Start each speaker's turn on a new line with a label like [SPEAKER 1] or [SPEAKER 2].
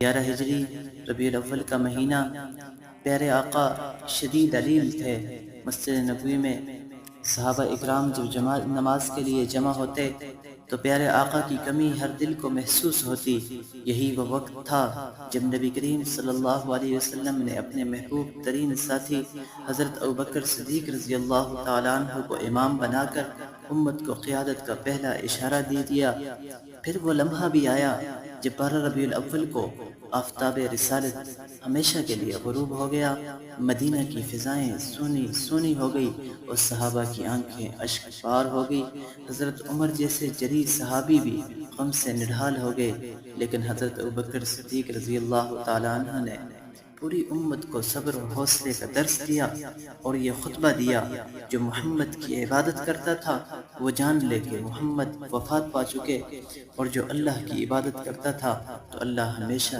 [SPEAKER 1] 11 ہجری ربیع الاول کا مہینہ، پیارے آقا شدید علیم تھے۔ مسجد نبوی میں صحابہ اکرام جب نماز کے لیے جمع ہوتے تو پیارے آقا کی کمی ہر دل کو محسوس ہوتی۔ یہی وہ وقت تھا جب نبی کریم صلی اللہ علیہ وسلم نے اپنے محبوب ترین ساتھی حضرت ابوبکر صدیق رضی اللہ تعالیٰ عنہ کو امام بنا کر امت کو قیادت کا پہلا اشارہ دے دیا۔ پھر وہ لمحہ بھی آیا جب 12 ربیع الاول کو آفتاب رسالت ہمیشہ کے لیے غروب ہو گیا۔ مدینہ کی فضائیں سونی سونی ہو گئی اور صحابہ کی آنکھیں اشک بار ہو گئی۔ حضرت عمر جیسے جری صحابی بھی غم سے نڈھال ہو گئے، لیکن حضرت ابوبکر صدیق رضی اللہ تعالیٰ عنہ نے پوری امت کو صبر و حوصلے کا درس دیا اور یہ خطبہ دیا، جو محمد کی عبادت کرتا تھا وہ جان لے کہ محمد وفات پا چکے، اور جو اللہ کی عبادت کرتا تھا تو اللہ ہمیشہ